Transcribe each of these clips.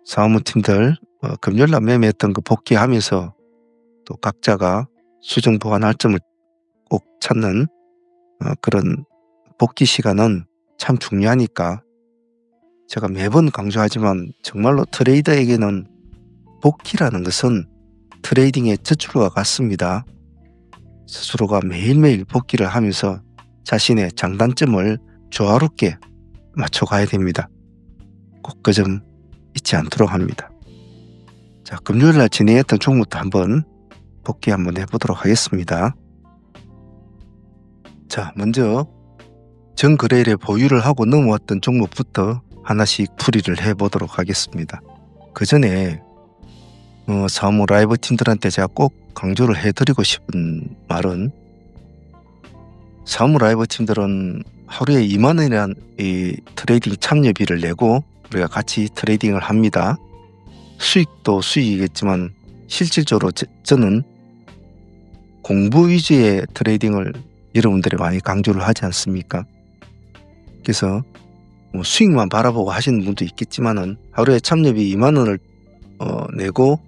사무팀들 금요일 날 매매했던 거 복귀하면서 또 각자가 수정 보완 할점을 꼭 찾는 그런 복귀 시간은 참 중요하니까 제가 매번 강조하지만 정말로 트레이더에게는 복귀라는 것은 트레이딩의 저출과 같습니다. 스스로가 매일매일 복귀를 하면서 자신의 장단점을 조화롭게 맞춰가야 됩니다. 꼭 그 점 잊지 않도록 합니다. 자, 금요일날 진행했던 종목부터 한번 복귀 한번 해보도록 하겠습니다. 자, 먼저 전거래일에 보유를 하고 넘어왔던 종목부터 하나씩 풀이를 해보도록 하겠습니다. 그 전에 사무 라이브 팀들한테 제가 꼭 강조를 해드리고 싶은 말은, 사무 라이브 팀들은 하루에 2만원이라는 이 트레이딩 참여비를 내고 우리가 같이 트레이딩을 합니다. 수익도 수익이겠지만 실질적으로 저는 공부 위주의 트레이딩을 여러분들이 많이 강조를 하지 않습니까? 그래서 수익만 바라보고 하시는 분도 있겠지만은 하루에 참여비 2만원을 내고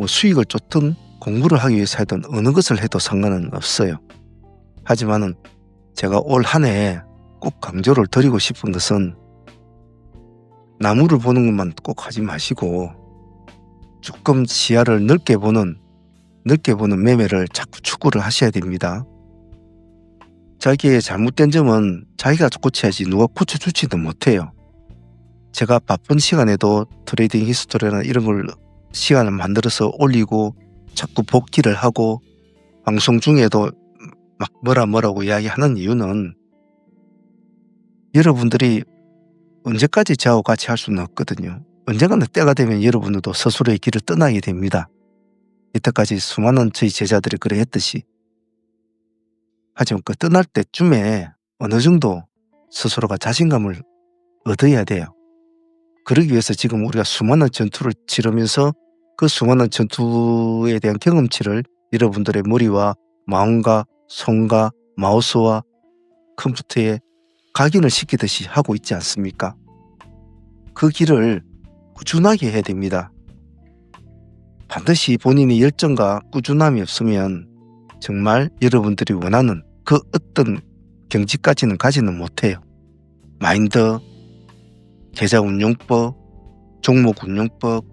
수익을 쫓든 공부를 하기 위해서 하든 어느 것을 해도 상관은 없어요. 하지만은 제가 올 한 해 꼭 강조를 드리고 싶은 것은, 나무를 보는 것만 꼭 하지 마시고 조금 시야를 넓게 보는 매매를 자꾸 추구를 하셔야 됩니다. 자기의 잘못된 점은 자기가 고쳐야지 누가 고쳐주지도 못해요. 제가 바쁜 시간에도 트레이딩 히스토리나 이런 걸 시간을 만들어서 올리고 자꾸 복귀를 하고 방송 중에도 막 뭐라고 이야기하는 이유는, 여러분들이 언제까지 저하고 같이 할 수는 없거든요. 언젠가는 때가 되면 여러분들도 스스로의 길을 떠나게 됩니다. 이때까지 수많은 저희 제자들이 그래 했듯이. 하지만 그 떠날 때쯤에 어느 정도 스스로가 자신감을 얻어야 돼요. 그러기 위해서 지금 우리가 수많은 전투를 치르면서 그 수많은 전투에 대한 경험치를 여러분들의 머리와 마음과 손과 마우스와 컴퓨터에 각인을 시키듯이 하고 있지 않습니까? 그 길을 꾸준하게 해야 됩니다. 반드시 본인의 열정과 꾸준함이 없으면 정말 여러분들이 원하는 그 어떤 경지까지는 가지는 못해요. 마인드, 계좌 운용법, 종목 운용법,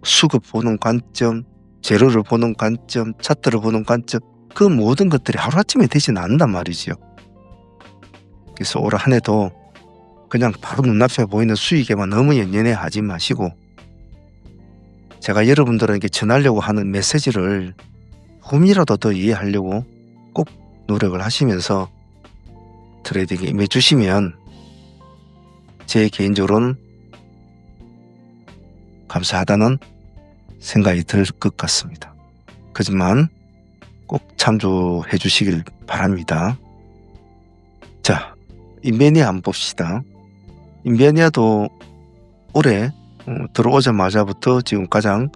수급 보는 관점, 재료를 보는 관점, 차트를 보는 관점, 그 모든 것들이 하루아침에 되지는 않는단 말이죠. 그래서 올 한 해도 그냥 바로 눈앞에 보이는 수익에만 너무 연연해 하지 마시고, 제가 여러분들에게 전하려고 하는 메시지를 조금이라도 더 이해하려고 꼭 노력을 하시면서 트레이딩에 임해 주시면 제 개인적으로는 감사하다는 생각이 들 것 같습니다. 그 점만 꼭 참조해 주시길 바랍니다. 자, 인베니아 한번 봅시다. 인베니아도 올해 들어오자마자부터 지금 가장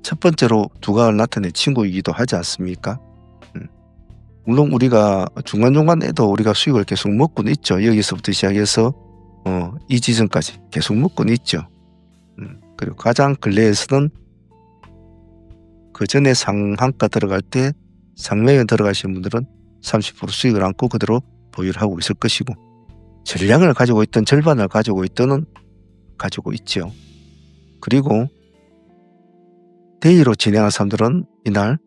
첫 번째로 두각을 나타낸 친구이기도 하지 않습니까? 물론 우리가 중간중간에도 우리가 수익을 계속 먹고는 있죠. 여기서부터 시작해서 이 지점까지 계속 먹고는 있죠. 그리고 가장 근래에서는 그 전에 상한가 들어갈 때 상매에 들어가신 분들은 30% 수익을 안고 그대로 보유를 하고 있을 것이고, 전량을 가지고 있던 절반을 가지고 있던 가지고 있죠. 그리고 데이로 진행한 사람들은 이날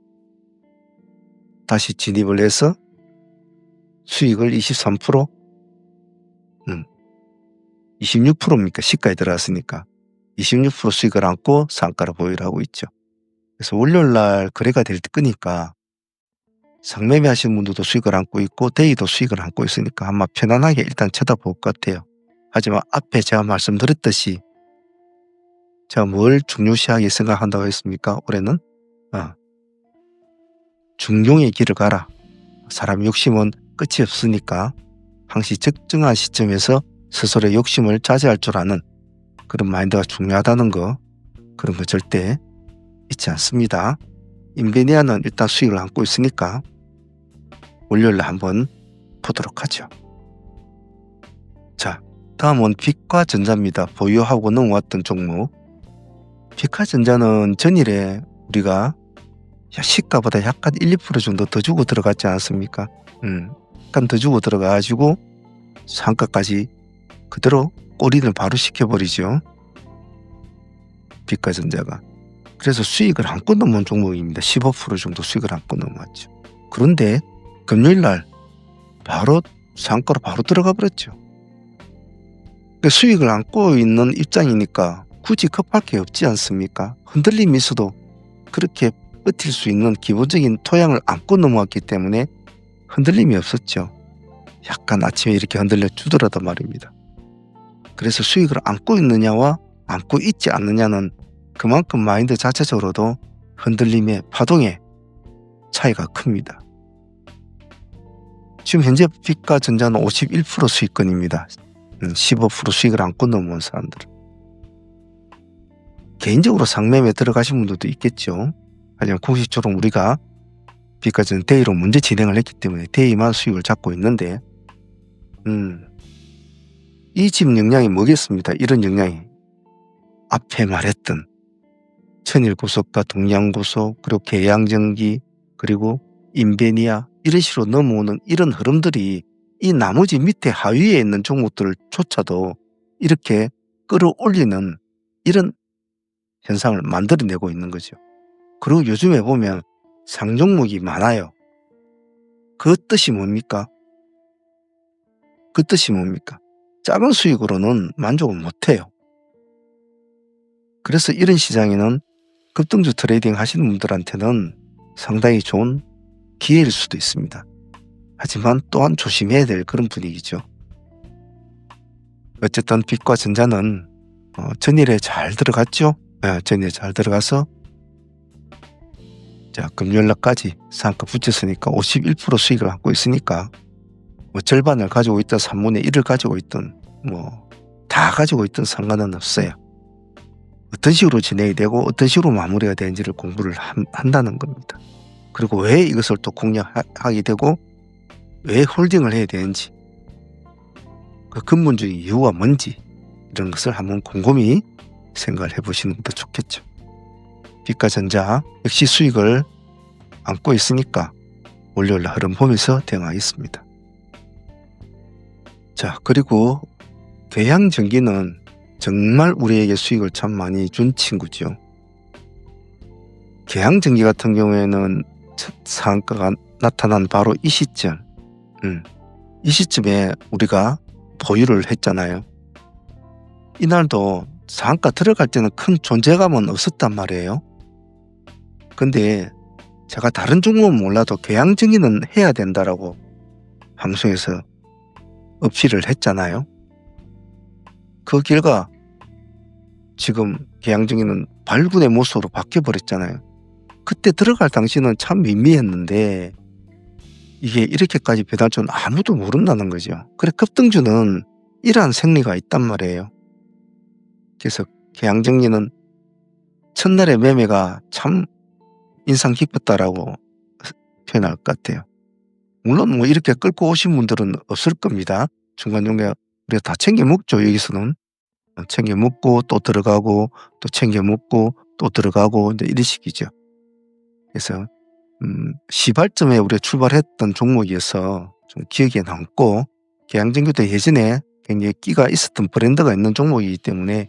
다시 진입을 해서 수익을 23%, 26%입니까? 시가에 들어갔으니까 26% 수익을 안고 상가를 보유를 하고 있죠. 그래서 월요일날 거래가 될 거니까 상매매 하시는 분들도 수익을 안고 있고 데이도 수익을 안고 있으니까 아마 편안하게 일단 쳐다볼 것 같아요. 하지만 앞에 제가 말씀드렸듯이 제가 뭘 중요시하게 생각한다고 했습니까? 올해는 중용의 길을 가라. 사람 욕심은 끝이 없으니까 항시 적정한 시점에서 스스로의 욕심을 자제할 줄 아는 그런 마인드가 중요하다는 거, 그런 거 절대 잊지 않습니다. 인베니아는 일단 수익을 안고 있으니까 월요일에 한번 보도록 하죠. 자, 다음은 빛과전자입니다. 보유하고 넘어왔던 종목. 빛과전자는 전일에 우리가 시가보다 약간 1, 2% 정도 더 주고 들어갔지 않습니까? 약간 더 주고 들어가가지고 상가까지 그대로 꼬리를 바로 시켜버리죠. 빛과전자가. 그래서 수익을 안고 넘어온 종목입니다. 15% 정도 수익을 안고 넘어왔죠. 그런데 금요일날 바로 상가로 바로 들어가 버렸죠. 수익을 안고 있는 입장이니까 굳이 급할 게 없지 않습니까? 흔들림이 있어도 그렇게 버틸 수 있는 기본적인 토양을 안고 넘어왔기 때문에 흔들림이 없었죠. 약간 아침에 이렇게 흔들려 주더라도 말입니다. 그래서 수익을 안고 있느냐와 안고 있지 않느냐는 그만큼 마인드 자체적으로도 흔들림의 파동의 차이가 큽니다. 지금 현재 빛과전자는 51% 수익권입니다. 15% 수익을 안고 넘어온 사람들은. 개인적으로 상매매 들어가신 분들도 있겠죠. 하지만 공식적으로 우리가 빛과전자 데이로 문제 진행을 했기 때문에 데이만 수익을 잡고 있는데 이 집 역량이 뭐겠습니까? 이런 역량이 앞에 말했던 천일고속과 동양고속 그리고 계양전기 그리고 인베니아 이런 식으로 넘어오는 이런 흐름들이 이 나머지 밑에 하위에 있는 종목들조차도 이렇게 끌어올리는 이런 현상을 만들어내고 있는 거죠. 그리고 요즘에 보면 상종목이 많아요. 그 뜻이 뭡니까? 그 뜻이 뭡니까? 작은 수익으로는 만족을 못해요. 그래서 이런 시장에는 급등주 트레이딩 하시는 분들한테는 상당히 좋은 기회일 수도 있습니다. 하지만 또한 조심해야 될 그런 분위기죠. 어쨌든 빛과전자는 전일에 잘 들어갔죠. 전일에 잘 들어가서 자 금요일날까지 상한가 붙였으니까 51% 수익을 갖고 있으니까 뭐 절반을 가지고 있던 3분의 1을 가지고 있던 뭐 다 가지고 있던 상관은 없어요. 어떤 식으로 진행이 되고 어떤 식으로 마무리가 되는지를 공부를 한다는 겁니다. 그리고 왜 이것을 또 공략하게 되고 왜 홀딩을 해야 되는지 그 근본적인 이유가 뭔지 이런 것을 한번 곰곰이 생각을 해보시는 것도 좋겠죠. 빛과전자 역시 수익을 안고 있으니까 월요일 흐름 보면서 대응하겠습니다. 자, 그리고 계양전기는 정말 우리에게 수익을 참 많이 준 친구죠. 계양전기 같은 경우에는 상한가가 나타난 바로 이 시점, 이 시점에 우리가 보유를 했잖아요. 이날도 상한가 들어갈 때는 큰 존재감은 없었단 말이에요. 근데 제가 다른 종목은 몰라도 계양전기는 해야 된다라고 방송에서 어필을 했잖아요. 그 결과 지금 계양전기는 발군의 모습으로 바뀌어버렸잖아요. 그때 들어갈 당시는 참 미미했는데 이게 이렇게까지 변할 줄은 아무도 모른다는 거죠. 그래 급등주는 이러한 생리가 있단 말이에요. 그래서 계양전기는 첫날의 매매가 참 인상 깊었다라고 표현할 것 같아요. 물론 뭐 이렇게 끌고 오신 분들은 없을 겁니다. 중간중간 우리가 다 챙겨 먹죠. 여기서는 챙겨 먹고 또 들어가고 또 챙겨 먹고 또 들어가고 이제 이런 식이죠. 그래서 시발점에 우리가 출발했던 종목이어서 좀 기억에 남고 계양전기도 예전에 굉장히 끼가 있었던 브랜드가 있는 종목이기 때문에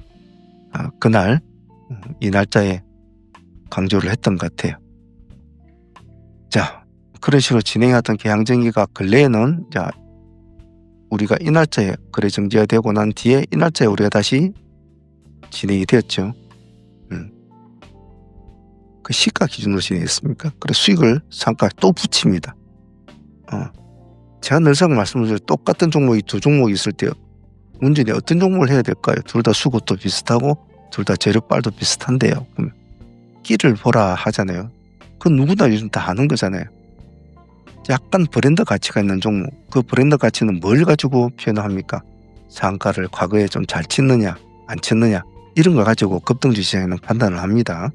그날 이 날짜에 강조를 했던 것 같아요. 자, 그런 식으로 진행하던 계양전기가 근래에는 자 우리가 이 날짜에 거래 정지가 되고 난 뒤에 이 날짜에 우리가 다시 진행이 되었죠. 그 시가 기준으로 진행했습니까? 그래서 수익을 상가에 또 붙입니다. 제가 늘상 말씀드린 똑같은 종목이 두 종목이 있을 때 문제는 어떤 종목을 해야 될까요? 둘 다 수급도 비슷하고 둘 다 재료빨도 비슷한데요. 끼를 보라 하잖아요. 그건 누구나 요즘 다 아는 거잖아요. 약간 브랜드 가치가 있는 종목, 그 브랜드 가치는 뭘 가지고 표현합니까? 상가를 과거에 좀 잘 쳤느냐 안 쳤느냐 이런 걸 가지고 급등주 시장에는 판단을 합니다.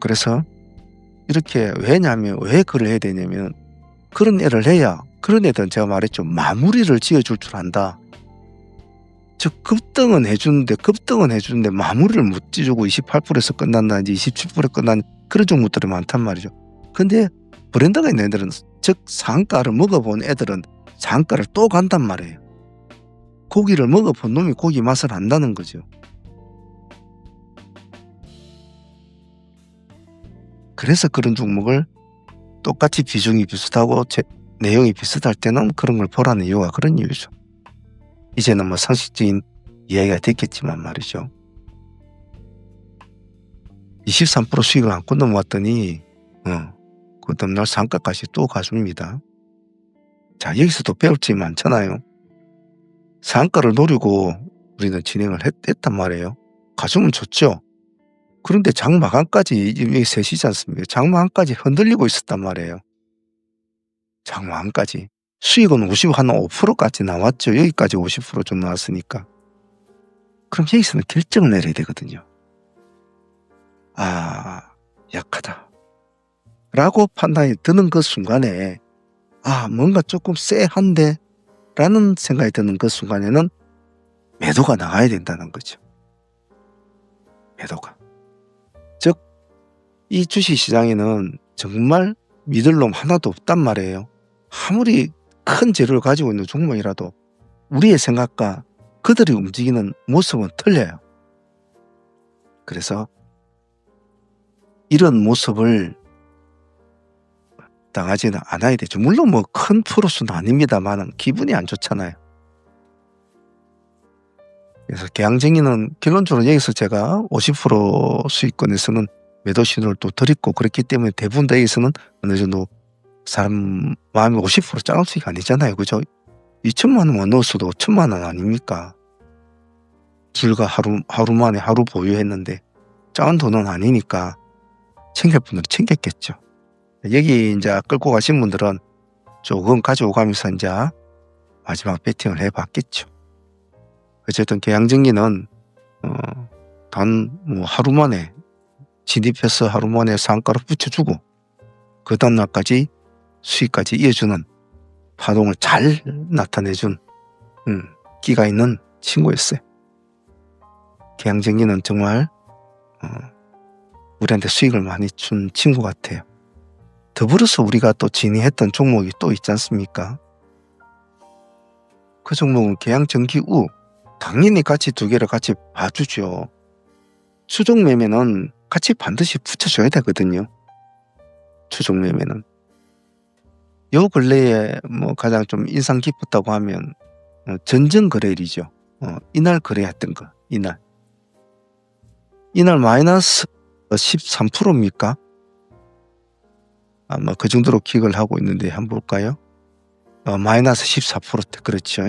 그래서 이렇게 왜냐하면 왜 그걸 해야 되냐면 그런 애를 해야 그런 애들은 제가 말했죠. 마무리를 지어줄 줄 안다. 급등은 해주는데 마무리를 못 지주고 28%에서 끝난다든지 27%에 끝난 그런 종목들이 많단 말이죠. 근데 브랜드가 있는 애들은, 즉 상가를 먹어본 애들은 상가를 또 간단 말이에요. 고기를 먹어본 놈이 고기 맛을 안다는 거죠. 그래서 그런 종목을 똑같이 비중이 비슷하고 내용이 비슷할 때는 그런 걸 보라는 이유가 그런 이유죠. 이제는 뭐 상식적인 이야기가 됐겠지만 말이죠. 23% 수익을 안고 넘어왔더니 그 다음날 상가까지 또 가줍니다. 자, 여기서도 배울 점이 많잖아요. 상가를 노리고 우리는 진행을 했단 말이에요. 가주면 좋죠. 그런데 장마감까지, 여기 3시지 않습니까? 장마감까지 흔들리고 있었단 말이에요. 장마감까지. 수익은 5%까지 나왔죠. 여기까지 50% 좀 나왔으니까. 그럼 여기서는 결정을 내려야 되거든요. 아, 약하다 라고 판단이 드는 그 순간에, 뭔가 조금 쎄한데 라는 생각이 드는 그 순간에는 매도가 나가야 된다는 거죠. 매도가. 즉, 이 주식시장에는 정말 믿을 놈 하나도 없단 말이에요. 아무리 큰 재료를 가지고 있는 종목이라도 우리의 생각과 그들이 움직이는 모습은 틀려요. 그래서 이런 모습을 당하지는 않아야 되죠. 물론 뭐 큰 프로수는 아닙니다만 기분이 안 좋잖아요. 그래서 개항쟁이는 결론적으로 여기서 제가 50% 수익권에서는 매도 신호를 또 드렸고, 그렇기 때문에 대부분 여기서는 어느 정도 사람 마음이 50% 작은 수익 아니잖아요. 그죠? 2천만 원만 넣었어도 1천만 원 아닙니까? 불과 하루 만에 하루 보유했는데 작은 돈은 아니니까 챙길 분들은 챙겼겠죠. 여기 이제 끌고 가신 분들은 조금 가지고 가면서 이제 마지막 배팅을 해봤겠죠. 어쨌든 개항증기는 단 뭐 하루 만에 진입해서 하루 만에 상가를 붙여주고 그 다음날까지 수익까지 이어주는 파동을 잘 나타내준 끼가 있는 친구였어요. 개항증기는 정말 우리한테 수익을 많이 준 친구 같아요. 더불어서 우리가 또 진입했던 종목이 또 있지 않습니까? 그 종목은 개항전기우. 당연히 같이 두 개를 같이 봐주죠. 추종 매매는 같이 반드시 붙여줘야 되거든요. 추종 매매는. 요 근래에 뭐 가장 좀 인상 깊었다고 하면 전전거래일이죠. 이날 거래했던 거. 이날 마이너스 13%입니까? 아마 그 정도로 기억을 하고 있는데 한번 볼까요? 마이너스 14%대. 그렇죠.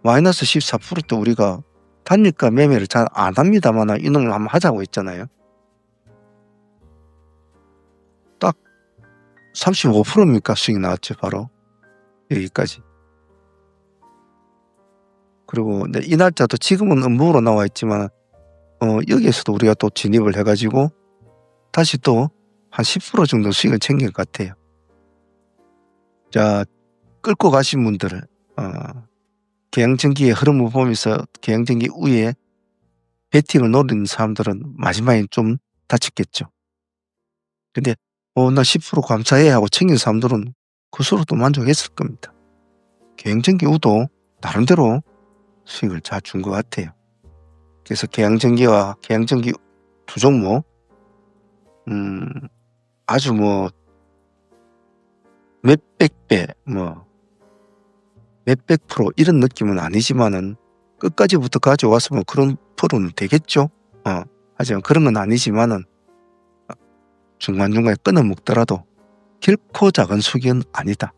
마이너스 14%대 우리가 단일가 매매를 잘 안 합니다만 이놈을 한번 하자고 했잖아요. 딱 35%입니까? 수익 나왔죠. 바로 여기까지. 그리고 이 날짜도 지금은 음봉으로 나와 있지만 여기에서도 우리가 또 진입을 해가지고 다시 또 한 10% 정도 수익을 챙긴 것 같아요. 자, 끌고 가신 분들, 개항전기의 흐름을 보면서 개항전기 후에 배팅을 노리는 사람들은 마지막에 좀 다쳤겠죠. 근데 나 10% 감사해 하고 챙긴 사람들은 그수로도 만족했을 겁니다. 개항전기 후도 나름대로 수익을 잘 준 것 같아요. 그래서 개항전기와 개항전기 두 종목 아주 뭐 몇백 배, 몇백 프로 이런 느낌은 아니지만은 끝까지부터 가져왔으면 그런 프로는 되겠죠. 하지만 그런 건 아니지만은 중간중간에 끊어 먹더라도 결코 작은 수익은 아니다.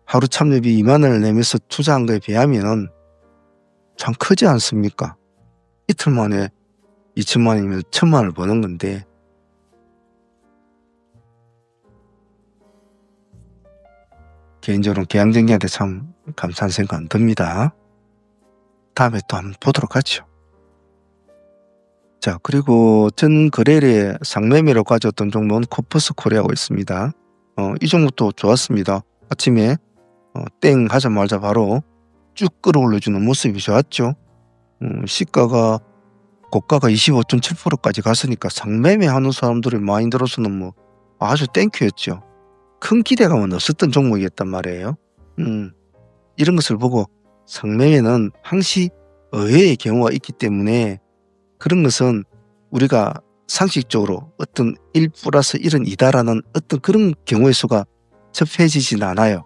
하루 참여비 2만 원을 내면서 투자한 거에 비하면 참 크지 않습니까? 이틀 만에 2천만 원이면 1,000만 원을 버는 건데 개인적으로 개항전기한테 참 감사한 생각은 듭니다. 다음에 또 한번 보도록 하죠. 자, 그리고 전 거래일에 상매매로 가져왔던 종목은 코퍼스 코리아가 있습니다. 이 종목도 좋았습니다. 아침에 땡 하자마자 바로 쭉 끌어올려주는 모습이 좋았죠. 시가가 고가가 25.7%까지 갔으니까 상매매하는 사람들의 마인드로서는 뭐 아주 땡큐였죠. 큰 기대감은 없었던 종목이었단 말이에요. 이런 것을 보고 상매매는 항시 의외의 경우가 있기 때문에 그런 것은 우리가 상식적으로 어떤 1 플러스 1은 2다라는 어떤 그런 경우의 수가 접해지진 않아요.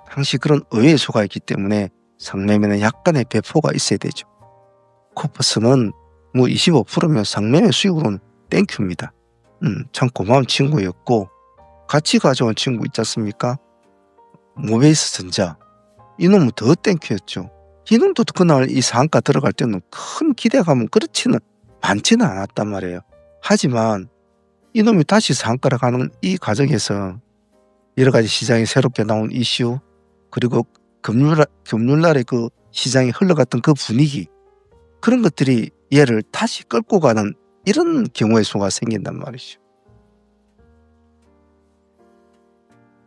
항시 그런 의외의 수가 있기 때문에 상매매는 약간의 배포가 있어야 되죠. 코퍼스는 뭐 25%면 상매매 수익으로는 땡큐입니다. 참 고마운 친구였고, 같이 가져온 친구 있지 않습니까? 모베이스 전자. 이놈은 더 땡큐였죠. 이놈도 그날 이 상한가 들어갈 때는 큰 기대감은 그렇지는 많지는 않았단 말이에요. 하지만 이놈이 다시 상한가를 가는 이 과정에서 여러 가지 시장에 새롭게 나온 이슈, 그리고 금요일날의 그 시장이 흘러갔던 그 분위기, 그런 것들이 얘를 다시 끌고 가는 이런 경우의 수가 생긴단 말이죠.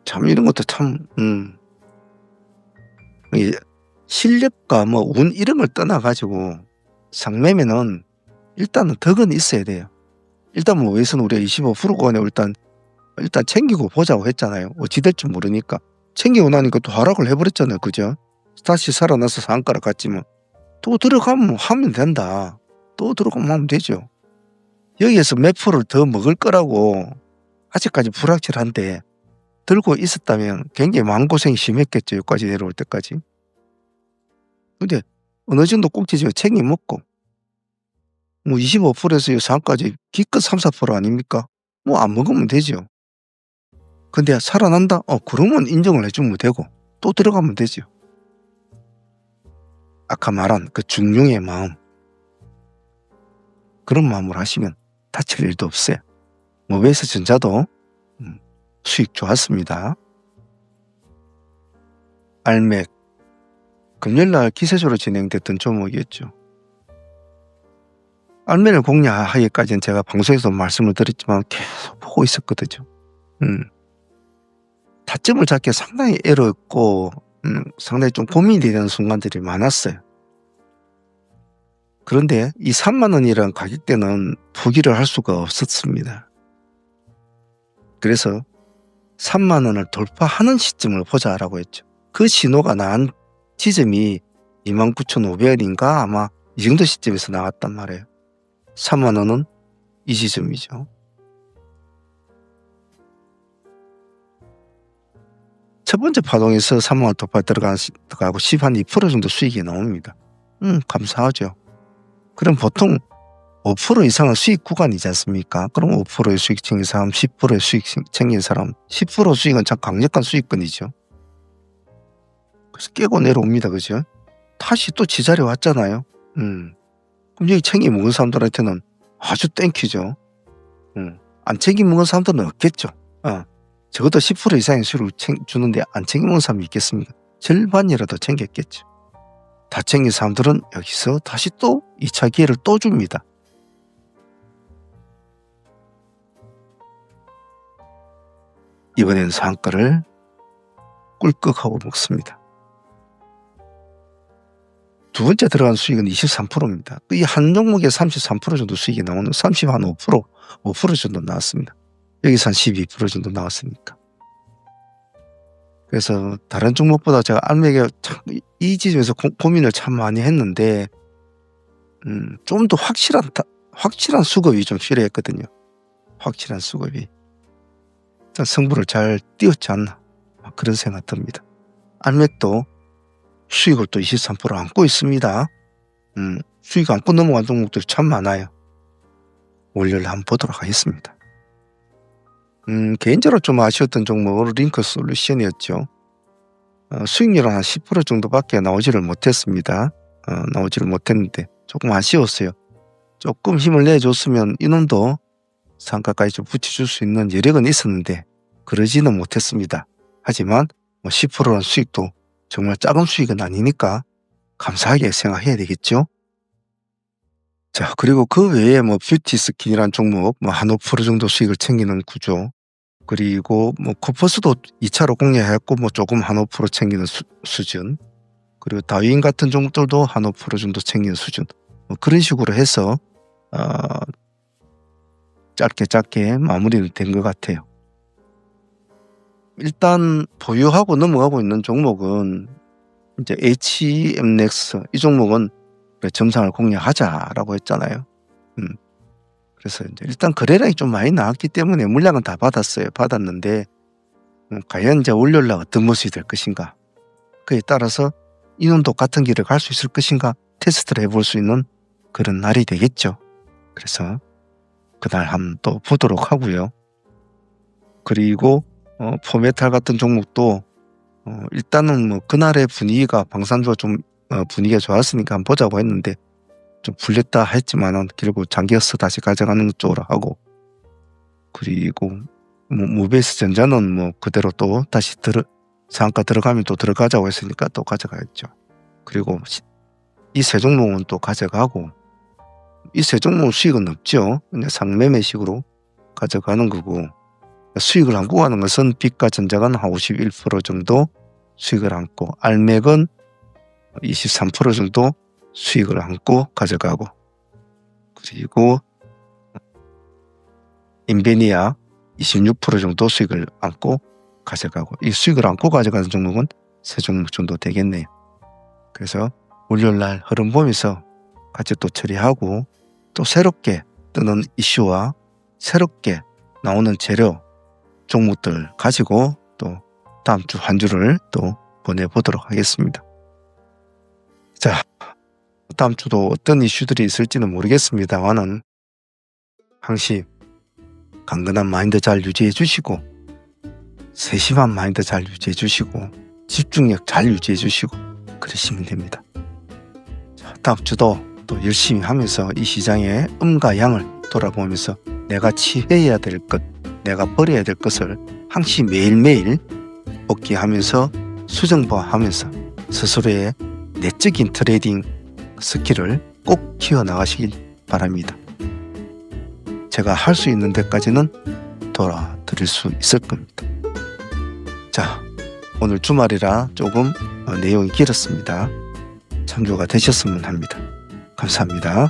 참 이런 것도 참 실력과 뭐 운 이런 걸 떠나가지고 상매매는 일단은 덕은 있어야 돼요. 일단 뭐 위에서는 우리가 25%권에 일단 챙기고 보자고 했잖아요. 어찌 될지 모르니까. 챙기고 나니까 또 하락을 해버렸잖아요. 그죠? 다시 살아나서 상한가를 갔지 뭐. 또 들어가면 하면 된다. 또 들어가면 하면 되죠. 여기에서 몇 프로를 더 먹을 거라고 아직까지 불확실한데 들고 있었다면 굉장히 마음고생이 심했겠죠. 여기까지 내려올 때까지. 근데 어느 정도 꼭지지어 챙겨 먹고 뭐 25%에서 4까지 기껏 3, 4% 아닙니까? 뭐 안 먹으면 되죠. 근데 살아난다? 그러면 인정을 해주면 되고 또 들어가면 되죠. 아까 말한 그 중용의 마음, 그런 마음으로 하시면 다칠 일도 없어요. 모베이스 전자도 수익 좋았습니다. 알맥, 금요일날 기세조로 진행됐던 종목이었죠. 알맥을 공략하기까지는 제가 방송에서 말씀을 드렸지만 계속 보고 있었거든요. 타점을 잡기에 상당히 애로웠고 상당히 좀 고민이 되는 순간들이 많았어요. 그런데 이 3만 원이라는 가격대는 포기를 할 수가 없었습니다. 그래서 3만 원을 돌파하는 시점을 보자라고 했죠. 그 신호가 나온 지점이 29,500원인가 아마 이 정도 시점에서 나왔단 말이에요. 3만 원은 이 지점이죠. 첫 번째 파동에서 3만 원 돌파 들어가고 12% 정도 수익이 나옵니다. 감사하죠. 그럼 보통 5% 이상은 수익 구간이지 않습니까? 그럼 5%의 수익 챙긴 사람, 10%의 수익 챙긴 사람, 10% 수익은 참 강력한 수익권이죠. 그래서 깨고 내려옵니다. 그죠? 다시 또 지자리에 왔잖아요. 그럼 여기 챙겨 먹은 사람들한테는 아주 땡큐죠. 안 챙겨 먹은 사람들은 없겠죠. 적어도 10% 이상의 수익을 주는데 안 챙겨 먹은 사람이 있겠습니까? 절반이라도 챙겼겠죠. 다 챙긴 사람들은 여기서 다시 또 2차 기회를 또 줍니다. 이번에는 상한가를 꿀꺽하고 먹습니다. 두 번째 들어간 수익은 23%입니다. 이 한 종목에 33% 정도 수익이 나오는 35%, 5% 정도 나왔습니다. 여기서 한 12% 정도 나왔으니까. 그래서 다른 종목보다 제가 알맥에 이 지점에서 고민을 참 많이 했는데 좀 더 확실한 수급이 좀 필요했거든요. 확실한 수급이. 승부를 잘 띄웠지 않나 그런 생각 듭니다. 알맥도 수익을 또 23% 안고 있습니다. 수익 안고 넘어간 종목들이 참 많아요. 원료를 한번 보도록 하겠습니다. 개인적으로 좀 아쉬웠던 종목은 링크 솔루션이었죠. 수익률은 한 10% 정도밖에 나오지를 못했습니다. 나오지를 못했는데 조금 아쉬웠어요. 조금 힘을 내줬으면 이놈도 상가까지 좀 붙여줄 수 있는 여력은 있었는데 그러지는 못했습니다. 하지만 10%는 수익도 정말 작은 수익은 아니니까 감사하게 생각해야 되겠죠. 자, 그리고 그 외에 뷰티 스킨이란 종목 한 5% 정도 수익을 챙기는 구조, 그리고 코퍼스도 2차로 공략했고 조금 한 5% 챙기는 수준, 그리고 다윈 같은 종목들도 한 5% 정도 챙기는 수준. 뭐 그런 식으로 해서 짧게 마무리는 된 것 같아요. 일단 보유하고 넘어가고 있는 종목은 이제 HMX 이 종목은 점상을 공략하자라고 했잖아요. 그래서 이제 일단 거래량이 좀 많이 나왔기 때문에 물량은 다 받았어요. 받았는데 과연 이제 월요일날 어떤 모습이 될 것인가, 그에 따라서 이놈도 같은 길을 갈 수 있을 것인가 테스트를 해볼 수 있는 그런 날이 되겠죠. 그래서 그날 한번 또 보도록 하고요. 그리고 포메탈 같은 종목도 일단은 뭐 그날의 분위기가 방산주가 좀 분위기가 좋았으니까 한번 보자고 했는데 좀 풀렸다 했지만은 결국 장기어서 다시 가져가는 쪽으로 하고, 그리고 뭐 모베이스 전자는 뭐 그대로 또 다시 상한가 들어가면 또 들어가자고 했으니까 또 가져가겠죠. 그리고 이 세 종목은 또 가져가고, 이 세 종목 수익은 없죠. 그냥 상매매식으로 가져가는 거고, 수익을 안고 가는 것은 빛과 전자가 한 51% 정도 수익을 안고, 알맥은 23% 정도 수익을 안고 가져가고, 그리고 인베니아 26% 정도 수익을 안고 가져가고, 이 수익을 안고 가져가는 종목은 세 종목 정도 되겠네요. 그래서 월요일날 흐름 보면서 같이 또 처리하고, 또 새롭게 뜨는 이슈와 새롭게 나오는 재료 종목들 가지고 또 다음 주 한 주를 또 보내보도록 하겠습니다. 자, 다음 주도 어떤 이슈들이 있을지는 모르겠습니다만은 항시 강건한 마인드 잘 유지해 주시고, 세심한 마인드 잘 유지해 주시고, 집중력 잘 유지해 주시고 그러시면 됩니다. 자, 다음 주도 또 열심히 하면서 이 시장의 음과 양을 돌아보면서 내가 취해야 될 것, 내가 버려야 될 것을 항시 매일매일 복귀하면서 수정화하면서 스스로의 내적인 트레이딩 스킬을 꼭 키워나가시길 바랍니다. 제가 할 수 있는 데까지는 도와드릴 수 있을 겁니다. 자, 오늘 주말이라 조금 내용이 길었습니다. 참조가 되셨으면 합니다. 감사합니다.